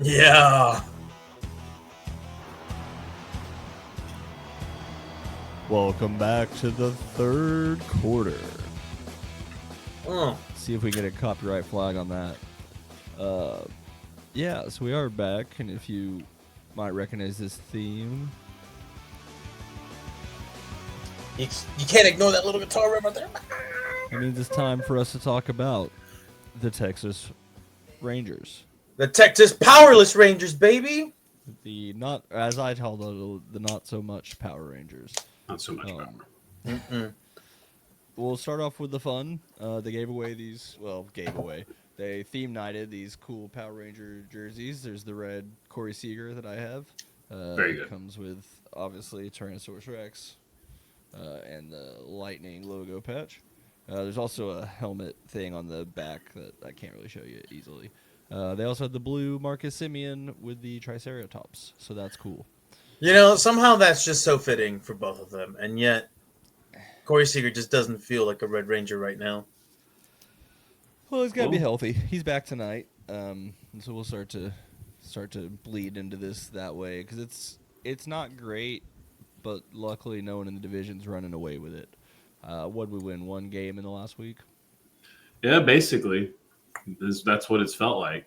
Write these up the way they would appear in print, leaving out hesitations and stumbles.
Yeah. Welcome back to the third quarter. Oh. See if we get a copyright flag on that. Yeah, so we are back, and if you might recognize this theme, You can't ignore that little guitar riff right there. it means it's time for us to talk about the Texas Rangers. The Texas Powerless Rangers, baby. The not, as I call the not so much Power Rangers. Not so much power. Mm-mm. We'll start off with the fun. They gave away They theme nighted these cool Power Ranger jerseys. There's the red Corey Seager that I have. Very good. Comes with, obviously, Tyrannosaurus Rex and the Lightning logo patch. There's also a helmet thing on the back that I can't really show you easily. They also had the blue Marcus Simeon with the Triceratops, so that's cool. You know, somehow that's just so fitting for both of them, and yet Corey Seager just doesn't feel like a Red Ranger right now. Well, he's got to be healthy. He's back tonight, and so we'll start to bleed into this that way because it's not great, but luckily no one in the division's running away with it. What did we win? One game in the last week? Yeah, basically. That's what it's felt like.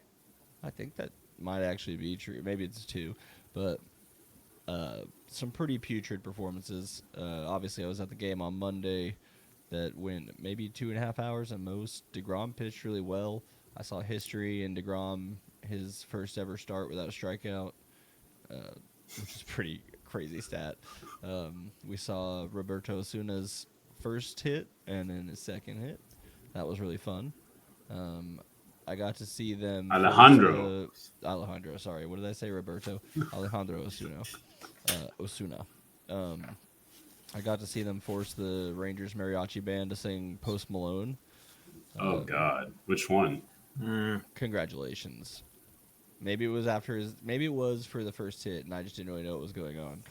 I think that might actually be true. Maybe it's two, but some pretty putrid performances. Obviously, I was at the game on Monday that went maybe 2.5 hours at most. DeGrom pitched really well. I saw history in DeGrom, his first ever start without a strikeout, which is pretty crazy stat. We saw Roberto Osuna's first hit and then his second hit. That was really fun. I got to see them. Alejandro, sorry. What did I say, Roberto? Alejandro Osuna. I got to see them force the Rangers mariachi band to sing Post Malone. Oh, God. Which one? Congratulations. Maybe it was maybe it was for the first hit, and I just didn't really know what was going on.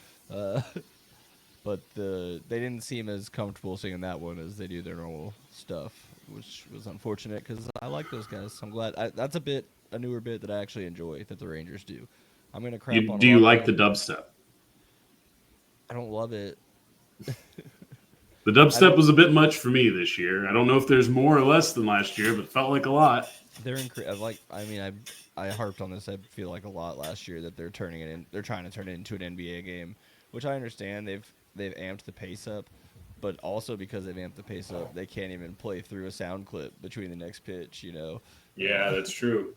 But they didn't seem as comfortable singing that one as they do their normal stuff, which was unfortunate because I like those guys. I'm glad. That's a newer bit that I actually enjoy that the Rangers do. I'm gonna crap on. Do you like the dubstep? I don't love it. The dubstep was a bit much for me this year. I don't know if there's more or less than last year, but it felt like a lot. I harped on this. I feel like a lot last year that they're turning it in. They're trying to turn it into an NBA game, which I understand. They've amped the pace up, but also because they've amped the pace up, they can't even play through a sound clip between the next pitch. You know. Yeah, that's true.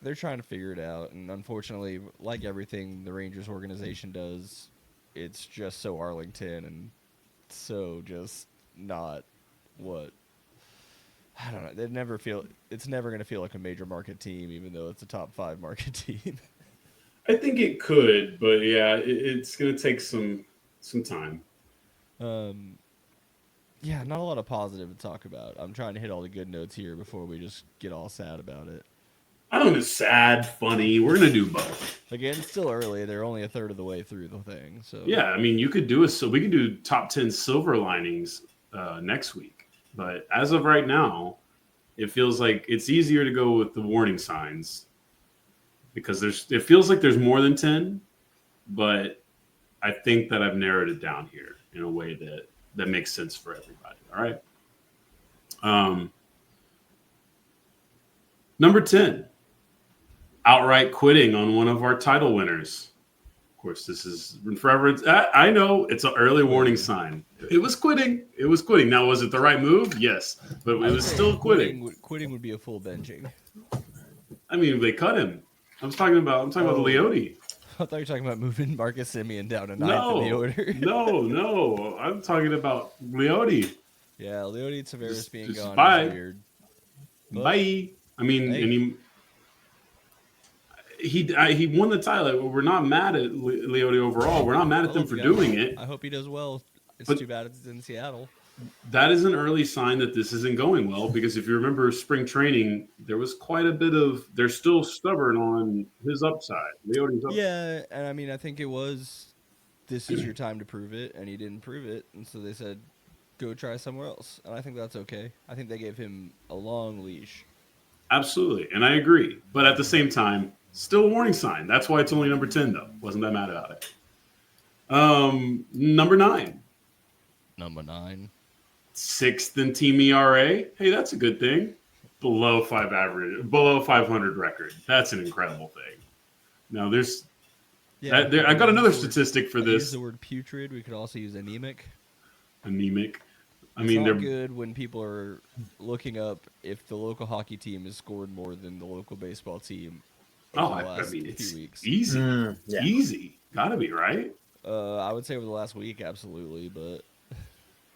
They're trying to figure it out, and unfortunately, like everything the Rangers organization does, it's just so Arlington and so just not what. I don't know. It's never going to feel like a major market team, even though it's a top 5 market team. I think it could, but yeah, it's going to take some time. Yeah, not a lot of positive to talk about. I'm trying to hit all the good notes here before we just get all sad about it. I don't know, sad, funny. We're going to do both. Again, it's still early. They're only a third of the way through the thing. So yeah, I mean, we could do top 10 silver linings next week. But as of right now, it feels like it's easier to go with the warning signs because it feels like there's more than 10, but I think that I've narrowed it down here in a way that makes sense for everybody. All right. Number 10, outright quitting on one of our title winners. Of course, this is forever. I know it's an early warning sign. It was quitting. Now, was it the right move? Yes, but it was still quitting. Quitting would be a full benching. I mean, they cut him. I'm talking about the Leote. I thought you were talking about moving Marcus Simeon down to 9th in the order. No. I'm talking about Leote. Yeah, Leote Tavares being gone bye. is weird. But, bye. I mean, hey. And he won the title. We're not mad at Leote overall. We're not mad at them for doing it. I hope he does well. It's too bad it's in Seattle. That is an early sign that this isn't going well because if you remember spring training, there was quite a bit of they're still stubborn on his upside. Leote's upside. Yeah, and I mean I think it was this is your time to prove it, and he didn't prove it, and so they said go try somewhere else, and I think that's okay. I think they gave him a long leash. Absolutely, and I agree. But at the same time, still a warning sign. That's why it's only number 10, though. Wasn't that mad about it? Number 9, Number 9. sixth in team ERA. Hey, that's a good thing. Below 500 record. That's an incredible thing. Now, I got another statistic for I use this. the word putrid. We could also use anemic. Anemic. I It's mean, not they're good when people are looking up if the local hockey team has scored more than the local baseball team over the I last mean, it's few weeks. easy. Yeah. Easy. Gotta be, right? I would say over the last week, absolutely, but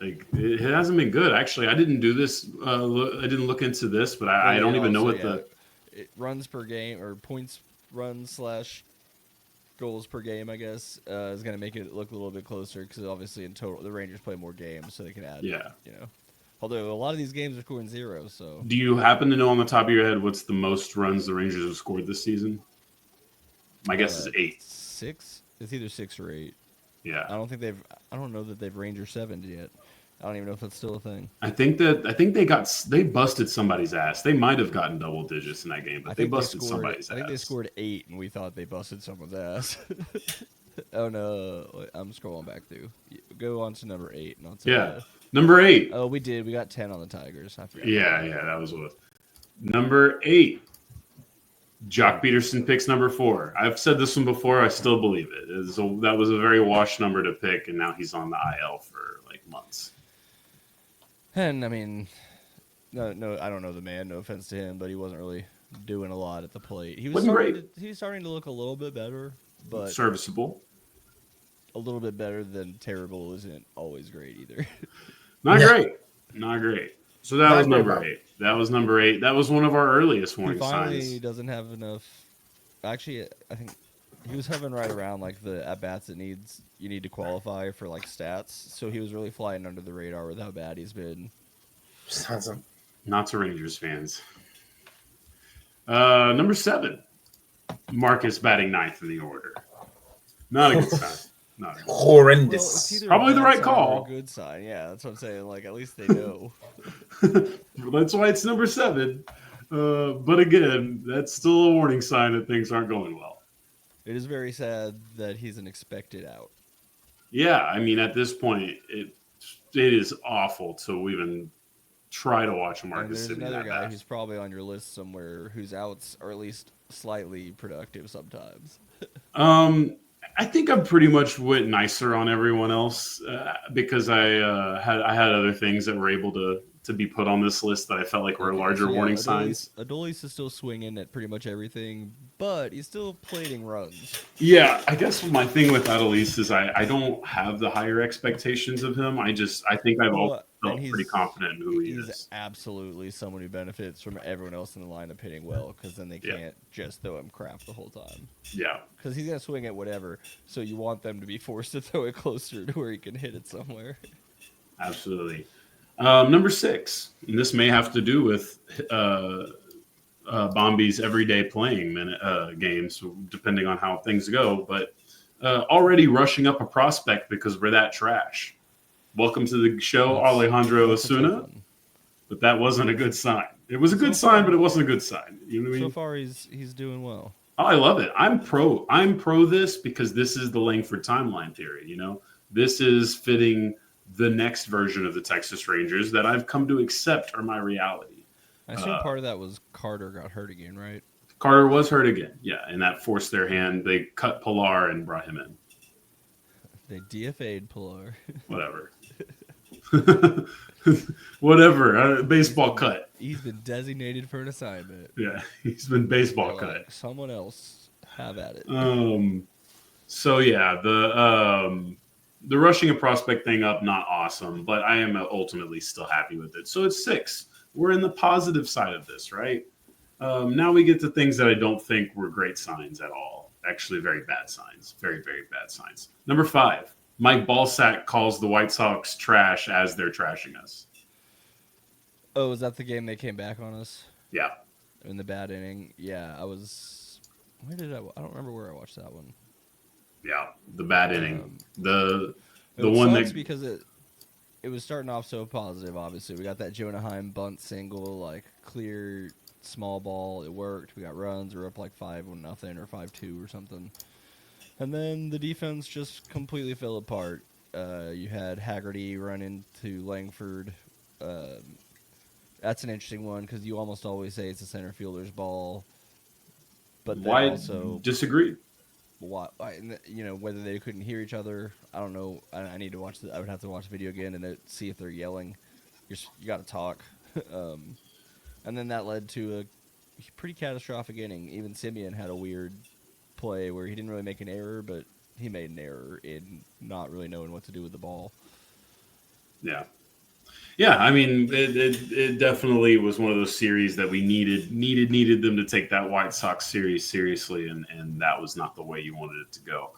Like, it hasn't been good. Actually, I didn't do this. I didn't look into this, but I don't even know what runs per game or points run / goals per game, I guess, is going to make it look a little bit closer because obviously in total the Rangers play more games, so they can add. Yeah. Although a lot of these games are scoring 0, so. Do you happen to know on the top of your head what's the most runs the Rangers have scored this season? My guess is 8. 6. It's either 6 or 8. Yeah. I don't know that they've Ranger 7'd yet. I don't even know if that's still a thing. I think they busted somebody's ass. They might have gotten double digits in that game, but they busted somebody's ass. I think they scored 8, and we thought they busted someone's ass. Oh no, I'm scrolling back through. Go on to number 8, and I'll tell you. Number 8. Oh, we did. We got 10 on the Tigers. I forgot. Yeah, that was what. Number 8. Jock Peterson picks number 4. I've said this one before. I still believe it. That was a very washed number to pick, and now he's on the IL for like months. And I mean, no, I don't know the man. No offense to him, but he wasn't really doing a lot at the plate. He was starting to look a little bit better, but serviceable. A little bit better than terrible isn't always great either. Not great. So that was number 8. That was number 8. That was one of our earliest warning signs. He doesn't have enough. Actually, I think he was hovering right around like the at bats that you need to qualify for like stats. So he was really flying under the radar with how bad he's been. Not to Rangers fans. Number 7, Marcus batting 9th in the order. Not a good sign. Horrendous. Well, probably the right call. A good sign, yeah. That's what I'm saying. Like at least they know. That's why it's number 7. But again, that's still a warning sign that things aren't going well. It is very sad that he's an expected out. Yeah, I mean, at this point, it is awful to even try to watch Marcus. And there's another guy who's probably on your list somewhere whose outs are at least slightly productive sometimes. I think I'm pretty much went nicer on everyone else because I had other things that were able to be put on this list that I felt like were larger warning signs. Adolis is still swinging at pretty much everything, but he's still plating runs. Yeah, I guess my thing with Adolis is I don't have the higher expectations of him. I think I've felt pretty confident in who he is. He's absolutely someone who benefits from everyone else in the lineup hitting well, because then they can't just throw him crap the whole time. Yeah. Because he's going to swing at whatever, so you want them to be forced to throw it closer to where he can hit it somewhere. Absolutely. Number 6, and this may have to do with Bombi's everyday playing games, depending on how things go, but already rushing up a prospect because we're that trash. Welcome to the show, Alejandro Osuna. But that wasn't a good sign. It was a good sign, but it wasn't a good sign. You know what I mean? So far, he's doing well. Oh, I love it. I'm pro this because this is the Langford timeline theory. You know, this is fitting the next version of the Texas Rangers that I've come to accept are my reality. I assume part of that was Carter got hurt again, right? Carter was hurt again, yeah, and that forced their hand. They cut Pilar and brought him in. They DFA'd Pilar. Whatever. Whatever. Baseball cut. He's been designated for an assignment. Yeah, he's been baseball cut. Like, someone else have at it. So yeah, the rushing a prospect thing up, not awesome, but I am ultimately still happy with it. So it's 6. We're in the positive side of this, right? Now we get to things that I don't think were great signs at all. Actually, very bad signs. Very, very bad signs. Number 5, Mike Balsack calls the White Sox trash as they're trashing us. Oh, was that the game they came back on us? Yeah. In the bad inning? Yeah, I was... I don't remember where I watched that one. Yeah, the bad inning. The it one sucks that... because it was starting off so positive, obviously. We got that Jonah Heim bunt single, like, clear small ball. It worked. We got runs. We were up like 5-0 or 5-2 or something. And then the defense just completely fell apart. You had Haggerty run into Langford. That's an interesting one because you almost always say it's a center fielder's ball. But then Why also, disagree? whether they couldn't hear each other, I don't know. I need to watch. I would have to watch the video again and see if they're yelling. You got to talk, and then that led to a pretty catastrophic inning. Even Simeon had a weird play where he didn't really make an error, but he made an error in not really knowing what to do with the ball. Yeah. Yeah, I mean, it definitely was one of those series that we needed them to take that White Sox series seriously, and that was not the way you wanted it to go.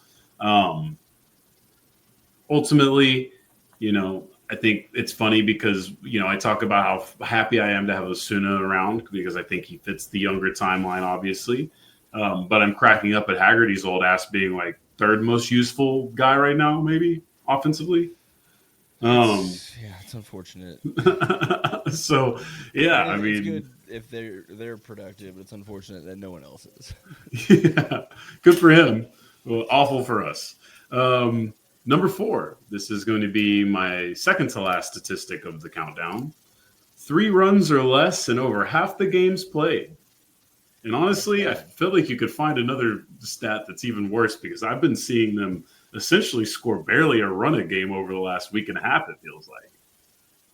Ultimately, I think it's funny because, I talk about how happy I am to have Osuna around because I think he fits the younger timeline, obviously. But I'm cracking up at Haggerty's old ass being like third most useful guy right now, maybe offensively. It's unfortunate. So yeah, I mean, it's good if they're productive. It's unfortunate that no one else is. Yeah, good for him. Well, awful for us. Number 4. This is going to be my second to last statistic of the countdown. 3 runs or less in over half the games played. And honestly, I feel like you could find another stat that's even worse because I've been seeing them essentially score barely a run a game over the last week and a half, it feels like.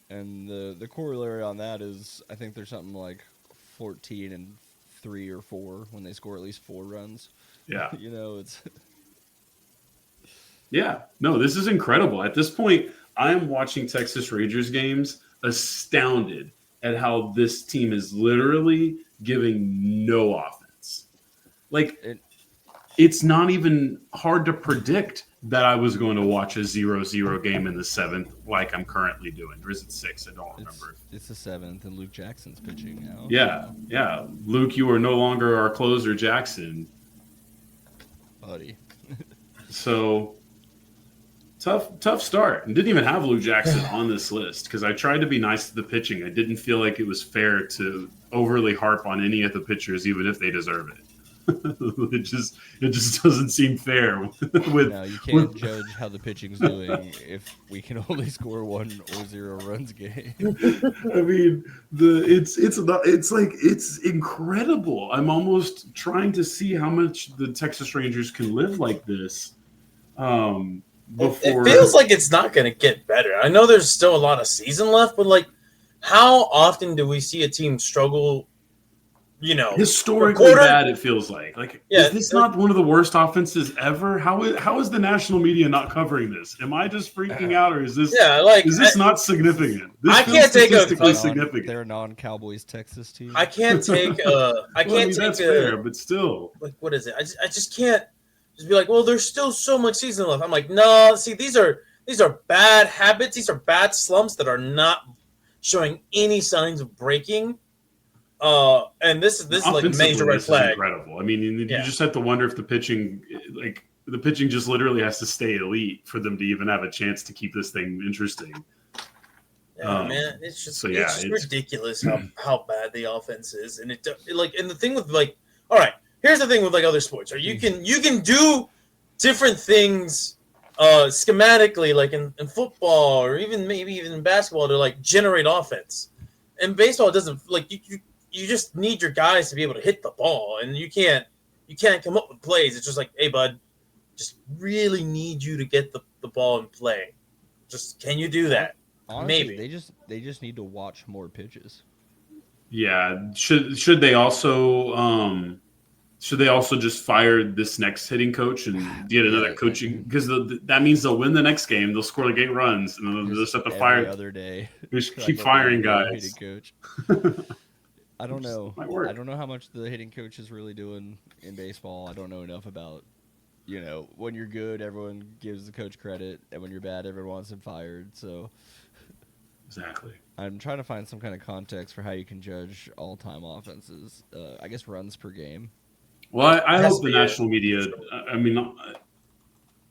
And the corollary on that is I think there's something like 14-3 or 4 when they score at least 4 runs. Yeah. It's... Yeah. No, this is incredible. At this point, I am watching Texas Rangers games astounded at how this team is literally giving no offense. Like, it's not even hard to predict that I was going to watch a 0-0 game in the 7th like I'm currently doing. Or is it 6? I don't remember. It's the 7th, and Luke Jackson's pitching now. Yeah. Luke, you are no longer our closer, Jackson. Buddy. So, tough start. And didn't even have Luke Jackson on this list because I tried to be nice to the pitching. I didn't feel like it was fair to overly harp on any of the pitchers, even if they deserve it. it just doesn't seem fair. No, you can't judge how the pitching's doing if we can only score 1 or 0 runs a game. I mean, it's incredible. I'm almost trying to see how much the Texas Rangers can live like this. Before it feels like it's not going to get better. I know there's still a lot of season left, but like, how often do we see a team struggle? Historically bad, it feels like. Is this not one of the worst offenses ever? How is the national media not covering this? Am I just freaking out, or is this not significant? This feels statistically significant. They're a non-Cowboys Texas team. I can't take that's fair, but still. Like, what is it? I just can't just be like, well, there's still so much season left. I'm like, no, see, these are bad habits. These are bad slumps that are not showing any signs of breaking. And this is like a major red flag. Incredible. I mean, you just have to wonder if the pitching just literally has to stay elite for them to even have a chance to keep this thing interesting. Yeah, man, it's just ridiculous how bad the offense is, and and the thing with all right, here's the thing with other sports, or you can do different things schematically, like in football or maybe even in basketball, to generate offense. And baseball doesn't you just need your guys to be able to hit the ball, and you can't come up with plays. It's just like, hey, bud, just really need you to get the ball in play. Just can you do that? Honestly, maybe they just need to watch more pitches. Yeah, should they also just fire this next hitting coach and get another coaching, because that means they'll win the next game, they'll score 8 runs, and they'll just have to fire the other day. Just keep firing guys. Coach. I don't know. I don't know how much the hitting coach is really doing in baseball. I don't know enough about, when you're good, everyone gives the coach credit, and when you're bad, everyone wants him fired. So, exactly. I'm trying to find some kind of context for how you can judge all-time offenses. I guess runs per game. Well, I hope the national media. I mean,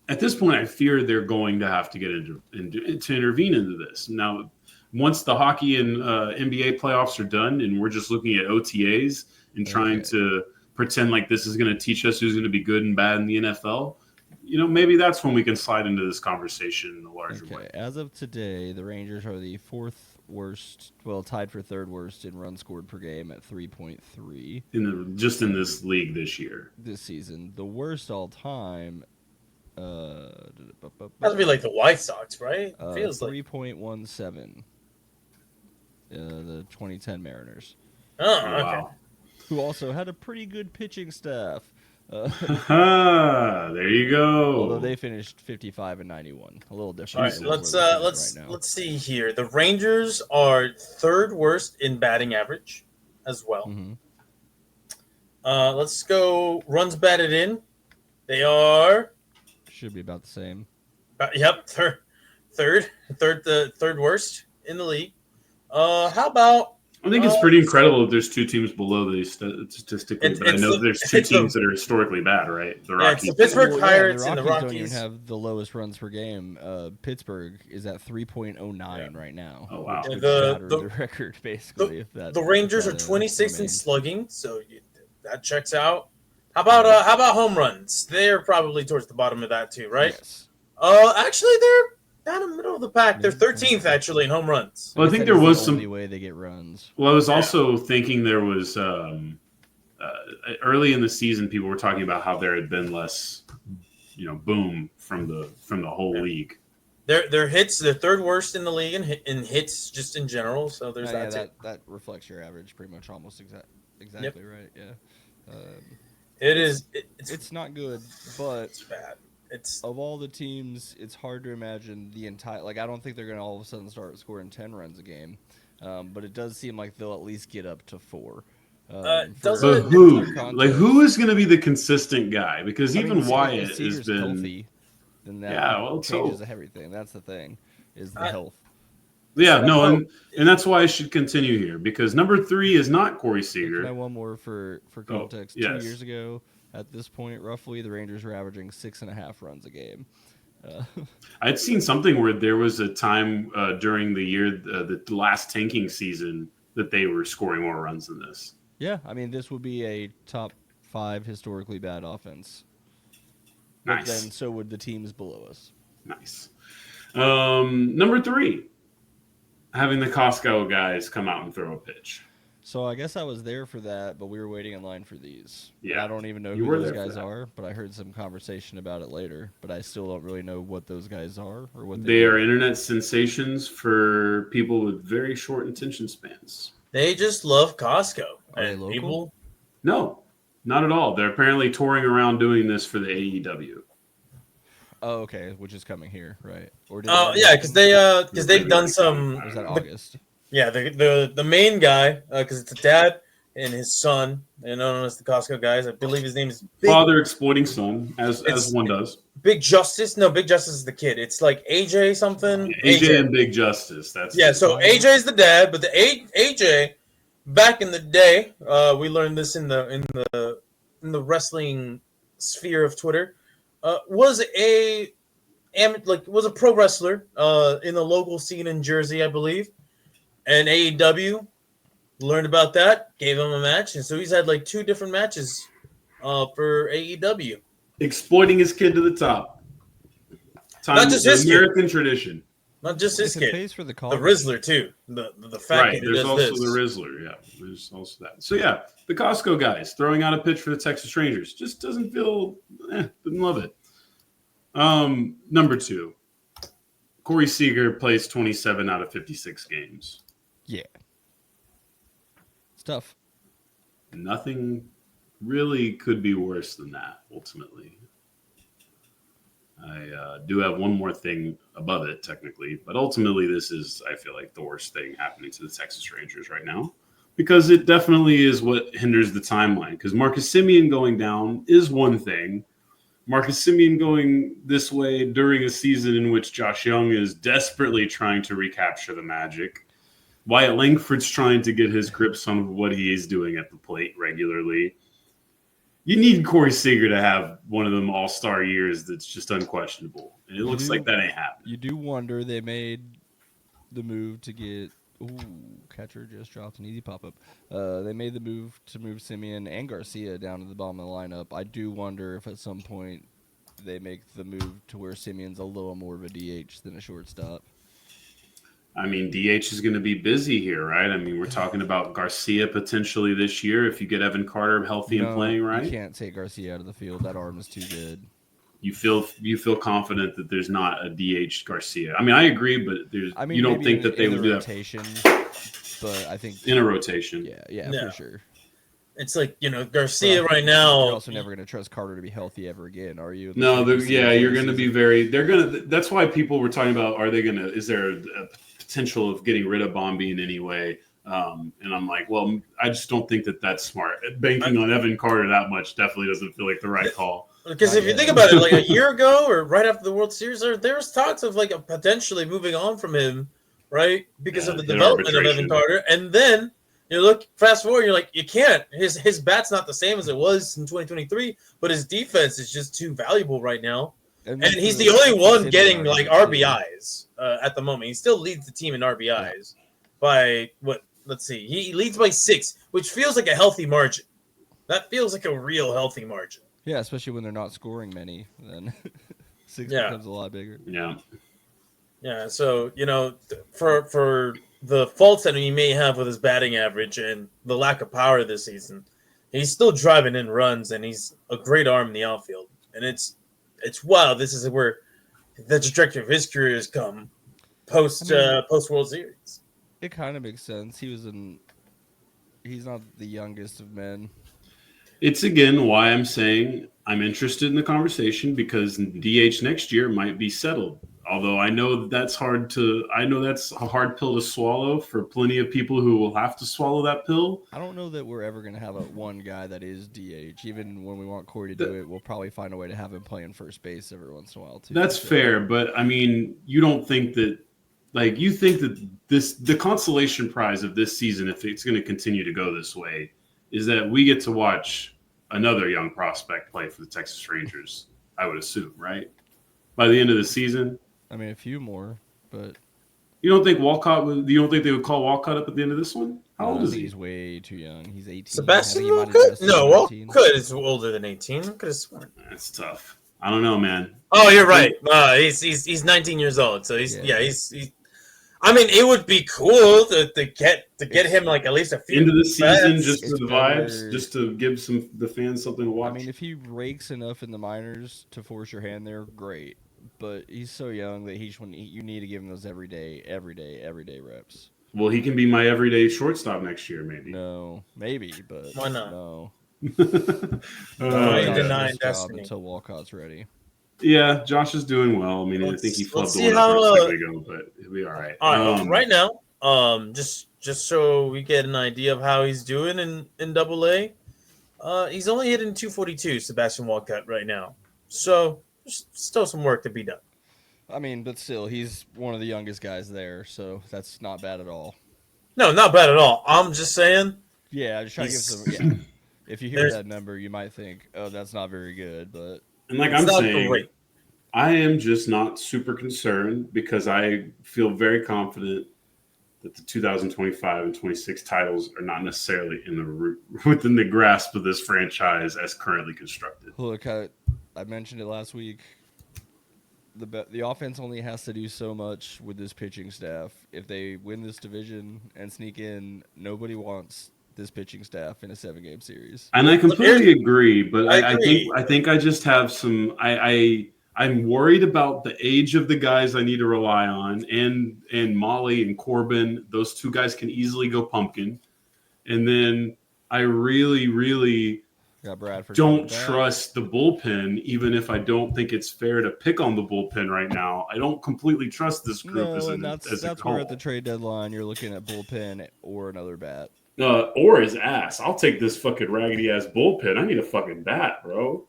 at this point, I fear they're going to have to get to intervene into this. Now, once the hockey and NBA playoffs are done, and we're just looking at OTAs and trying to pretend like this is going to teach us who's going to be good and bad in the NFL, maybe that's when we can slide into this conversation in a larger way. As of today, the Rangers are the fourth worst, tied for third worst in runs scored per game at 3.3. Just in this league this season. The worst all time. Has to be like the White Sox, right? Feels 3.17. The 2010 Mariners. Oh, okay. Wow. Who also had a pretty good pitching staff. There you go. Although they finished 55 and 91, a little different. All right, let's see here. The Rangers are third worst in batting average, as well. Mm-hmm. Let's go runs batted in. They are should be about the same. Yep, third worst in the league. How about? I think it's pretty incredible that there's two teams below these statistically, but I know there's two teams that are historically bad, right? The Rockies. It's the Pittsburgh Pirates and the Rockies don't even have the lowest runs per game. Pittsburgh is at 3.09 right now. Oh wow! The record basically. The Rangers are 26th in slugging, so that checks out. How about home runs? They're probably towards the bottom of that too, right? Yes. Actually, they're down in the middle of the pack. They're 13th actually in home runs. Well, I think there was some way they get runs. Well, I was also thinking there was early in the season people were talking about how there had been less, boom from the whole league. Their hits, they're third worst in the league in hits just in general. So there's that reflects your average pretty much almost exactly right. Yeah. It's not good, but it's bad. It's of all the teams, it's hard to imagine the entire. I don't think they're going to all of a sudden start scoring 10 runs a game, but it does seem like they'll at least get up to 4. Who is going to be the consistent guy? Because even Wyatt has been healthy. Then that changes everything. That's the thing, is the health. Yeah, and that's why I should continue here, because number 3 is not Corey Seager. Can I one more for context? 2 years ago, at this point, roughly, the Rangers were averaging 6.5 runs a game. I'd seen something where there was a time during the year, the last tanking season, that they were scoring more runs than this. Yeah, I mean, this would be a top 5 historically bad offense. Nice. But then so would the teams below us. Nice. Number 3, having the Costco guys come out and throw a pitch. So I guess I was there for that, but we were waiting in line for these. Yeah, I don't even know who those guys are, but I heard some conversation about it later. But I still don't really know what those guys are or what they are. Internet sensations for people with very short attention spans. They just love Costco. Are they local? No, not at all. They're apparently touring around doing this for the AEW. Oh, okay, which is coming here, right? Or because they've done some. Was that August? Yeah, the main guy, because it's a dad and his son, and known as the Costco guys. I believe his name is Father exploiting son, as one does. Big Justice. No, Big Justice is the kid. It's like AJ something. Yeah, AJ and Big Justice. So AJ is the dad, but the AJ back in the day, we learned this in the wrestling sphere of Twitter, was a pro wrestler in the local scene in Jersey, I believe. And AEW learned about that, gave him a match, and so he's had 2 different matches for AEW. Exploiting his kid to the top. Not just his American tradition. Not just his kid. Pays for the Rizzler too. The fat kid. There's also the Rizzler. Yeah, there's also that. So yeah, the Costco guys throwing out a pitch for the Texas Rangers just doesn't feel. Didn't love it. Number 2, Corey Seager plays 27 out of 56 games. Yeah. It's tough. Nothing really could be worse than that, ultimately. I do have one more thing above it, technically, but ultimately this is, I feel like, the worst thing happening to the Texas Rangers right now, because it definitely is what hinders the timeline, because Marcus Semien going down is one thing. Marcus Semien going this way during a season in which Josh Young is desperately trying to recapture the magic. Wyatt Langford's trying to get his grips on what he is doing at the plate regularly. You need Corey Seager to have one of them all-star years that's just unquestionable. And it looks like that ain't happening. You do wonder they made the move to get. Ooh, catcher just dropped an easy pop up. They made the move to move Simeon and Garcia down to the bottom of the lineup. I do wonder if at some point they make the move to where Simeon's a little more of a DH than a shortstop. I mean, DH is going to be busy here, right? I mean, we're talking about Garcia potentially this year if you get Evan Carter healthy and playing, right? You can't take Garcia out of the field. That arm is too good. You feel confident that there's not a DH Garcia. I mean, I agree, but you don't think that they would do rotation, but I think in a rotation. Yeah, for sure. It's like, Garcia right now. You're also never going to trust Carter to be healthy ever again, are you? No, you're going to be they're going to. That's why people were talking about, is there a potential of getting rid of Bombi in any way? And I'm like, well, I just don't think that that's smart. Banking on Evan Carter that much definitely doesn't feel like the right call. Because if you think about it, like a year ago or right after the World Series, there's talks of like potentially moving on from him, right? Because of the development of Evan Carter. And then you look fast forward, you're like, you can't. His bat's not the same as it was in 2023, but his defense is just too valuable right now. And he's the only one getting like RBIs at the moment. He still leads the team in RBIs by what? Let's see. He leads by 6, which feels like a healthy margin. That feels like a real healthy margin. Yeah, especially when they're not scoring many, then 6 becomes a lot bigger. Yeah. Yeah, so, for the faults that he may have with his batting average and the lack of power this season, he's still driving in runs, and he's a great arm in the outfield. And it's wild. This is where the trajectory of his career has come post World Series. It kind of makes sense. He's not the youngest of men. It's again why I'm saying I'm interested in the conversation, because DH next year might be settled. Although I know that's a hard pill to swallow for plenty of people who will have to swallow that pill. I don't know that we're ever going to have one guy that is DH. Even when we want Corey to do it, we'll probably find a way to have him playing first base every once in a while too. That's fair, but I mean, you don't think that, like, you think that the consolation prize of this season, if it's going to continue to go this way, is that we get to watch another young prospect play for the Texas Rangers, I would assume, right? By the end of the season. I mean, a few more, but you don't think you don't think they would call Walcott up at the end of this one? How old is he? He's way too young. He's 18. Sebastian Walcott? No, Walcott is older than 18. Could have sworn. That's tough. I don't know, man. Oh, you're right. He's 19 years old, so he's. I mean, it would be cool to get him like at least a few into the season just for the vibes, just to give the fans something to watch. I mean, if he rakes enough in the minors to force your hand there, great. But he's so young that you need to give him those everyday reps. Well, he can be my everyday shortstop next year, maybe. No, maybe, but why not? No. Denying destiny until Walcott's ready. Yeah, Josh is doing well. I mean, I think he flubbed the one a second ago, but he'll be all right. All right, right now, just so we get an idea of how he's doing in Double-A, he's only hitting 242, Sebastian Walcott, right now. So there's still some work to be done. I mean, but still, he's one of the youngest guys there, so that's not bad at all. No, not bad at all. I'm just saying. Yeah, I just try to give some. Yeah, if you hear that number, you might think, "Oh, that's not very good," but. And like I'm saying, I am just not super concerned because I feel very confident that the 2025 and 26 titles are not necessarily within the grasp of this franchise as currently constructed. Look, I mentioned it last week. The offense only has to do so much with this pitching staff. If they win this division and sneak in, nobody wants this pitching staff in a 7-game series. And I completely agree, but I think I just have some I'm worried about the age of the guys I need to rely on, and Molly and Corbin. Those two guys can easily go pumpkin. And then I really don't trust the bullpen, even if I don't think it's fair to pick on the bullpen right now. I don't completely trust this group as that's where at the trade deadline you're looking at bullpen or another bat. Or his ass. I'll take this fucking raggedy ass bullpen. I need a fucking bat, bro.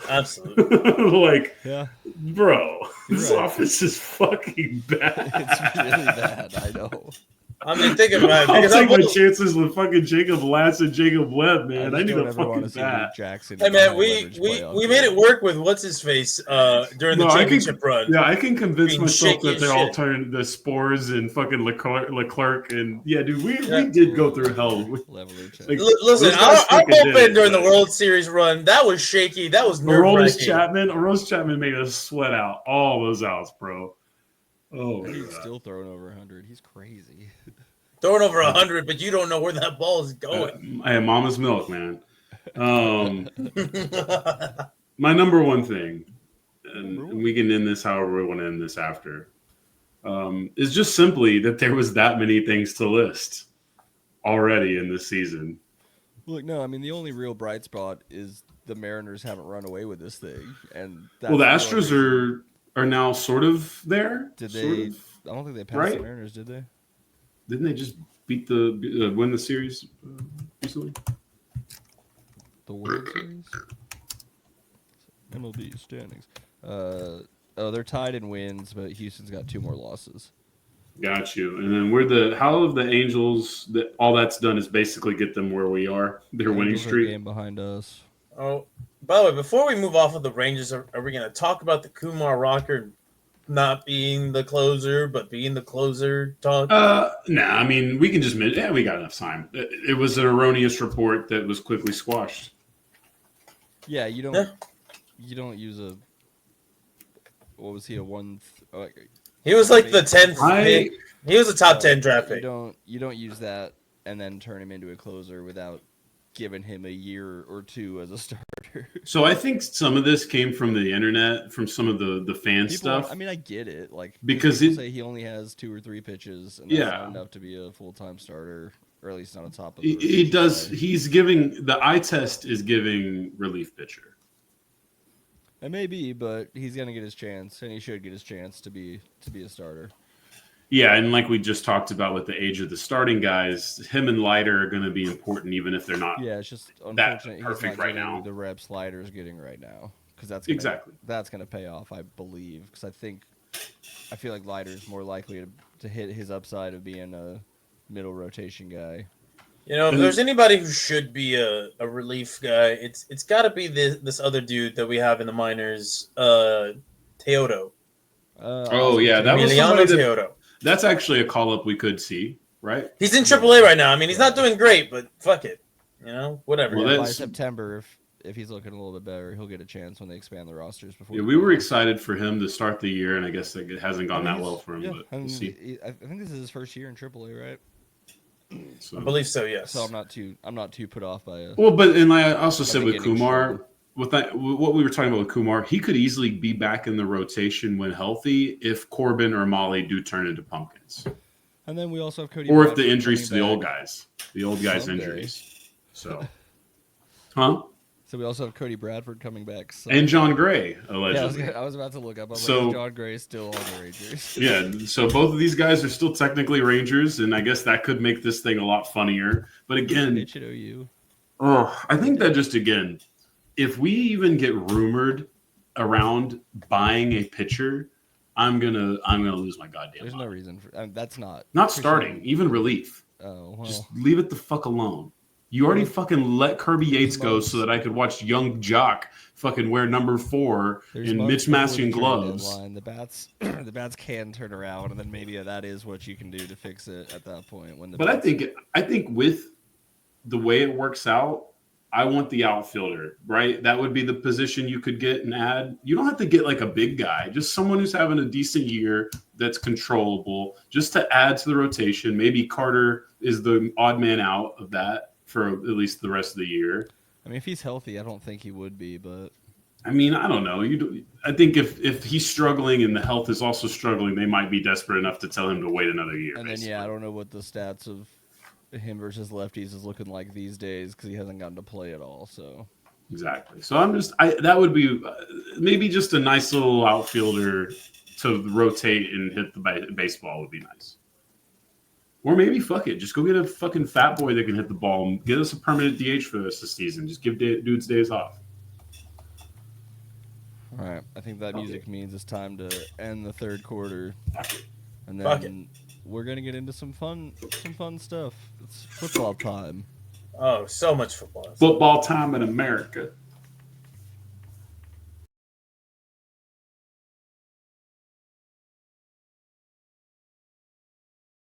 Absolutely. Bro, this offense is fucking bad. It's really bad. I know. I mean, think about it. I'll Because take my chances with fucking Jacob Last and Jacob Webb, man. I need a fucking bat. Jackson. Hey man, we made it work with what's his face during the championship run. Yeah, I can convince myself that they're all turning the Spores and fucking Leclerc and yeah, dude, we did go through hell. Listen, our bullpen during the World Series run, that was shaky. That was nerve-wracking. Aroldis Chapman made us sweat out all those outs, bro. Oh, he's still throwing over 100. He's crazy. Throwing over 100, but you don't know where that ball is going. Hey, mama's milk, man. My number one thing, and we can end this however we want to end this after, is just simply that there was that many things to list already in this season. Look, no, I mean, the only real bright spot is the Mariners haven't run away with this thing. And the Astros are now sort of there. Did they? I don't think they passed the Mariners, did they? Didn't they just win the series recently? The World Series? MLB standings. They're tied in wins, but Houston's got 2 more losses. Got you. And then how have the Angels, all that's done is basically get them where we are, their winning streak. Game behind us. Oh, by the way, before we move off of the Rangers, are we going to talk about the Kumar rocker not being the closer, but being the closer talk? I mean, we can just we got enough time. It was an erroneous report that was quickly squashed. Yeah, you don't use a. What was he, a one? He was like the 10th pick. He was a top 10 draft pick. You don't use that and then turn him into a closer without giving him a year or 2 as a starter. So I think some of this came from the internet, from some of the fan stuff. I mean, I get it, because people say he only has 2 or 3 pitches, and that's not enough to be a full-time starter, or at least on the top of the He does. He's giving the eye test is giving relief pitcher. It may be, but he's gonna get his chance, and he should get his chance to be a starter. Yeah, and like we just talked about with the age of the starting guys, him and Leiter are going to be important, even if they're not. Yeah, it's just unfortunate perfect he's not right now. The reps Leiter's getting right now, because that's gonna pay off, I believe. Because I feel like Leiter's more likely to hit his upside of being a middle rotation guy. You know, if there's anybody who should be a relief guy, it's got to be this other dude that we have in the minors, Teodo. That was somebody Teodo. That's actually a call-up we could see, right? He's in AAA right now. I mean, he's not doing great, but fuck it. You know, whatever. Well, by September, if he's looking a little bit better, he'll get a chance when they expand the rosters. We were excited for him to start the year, and I guess it hasn't gone that well for him, but we'll see. I think this is his first year in AAA, right? I believe so, yes. So I'm not too put off by it. Well, but and I also said with Kumar, what we were talking about with Kumar, he could easily be back in the rotation when healthy if Corbin or Molly do turn into pumpkins. And then we also have Cody. Or if the injuries to the old guys injuries. So, So we also have Cody Bradford coming back. And John Gray, allegedly. Yeah, I was about to look up. John Gray is still on the Rangers. Yeah, so both of these guys are still technically Rangers, and I guess that could make this thing a lot funnier. But again, I think that just again, if we even get rumored around buying a pitcher, I'm gonna lose my goddamn There's mind. no reason for that's not starting, even relief. Oh, well. Just leave it the fuck alone. You already fucking let Kirby Yates go so that I could watch young Jock fucking wear number 4 in mismatching gloves. The bats can turn around, and then maybe that is what you can do to fix it at that point. I think with the way it works out, I want the outfielder, right? That would be the position you could get and add. You don't have to get like a big guy, just someone who's having a decent year that's controllable, just to add to the rotation. Maybe Carter is the odd man out of that for at least the rest of the year. I mean, if he's healthy, I don't think he would be, but I mean, I don't know. I think if he's struggling and the health is also struggling, they might be desperate enough to tell him to wait another year. And then, I don't know what the stats of him versus lefties is looking like these days because he hasn't gotten to play at all. So exactly. So that would be maybe just a nice little outfielder to rotate and hit the baseball would be nice. Or maybe fuck it, just go get a fucking fat boy that can hit the ball and get us a permanent DH for the rest of the season. Just give dudes days off. All right, I think that music means it's time to end the third quarter, and then we're gonna get into some fun stuff. It's football time. Oh, so much football. Football time in America.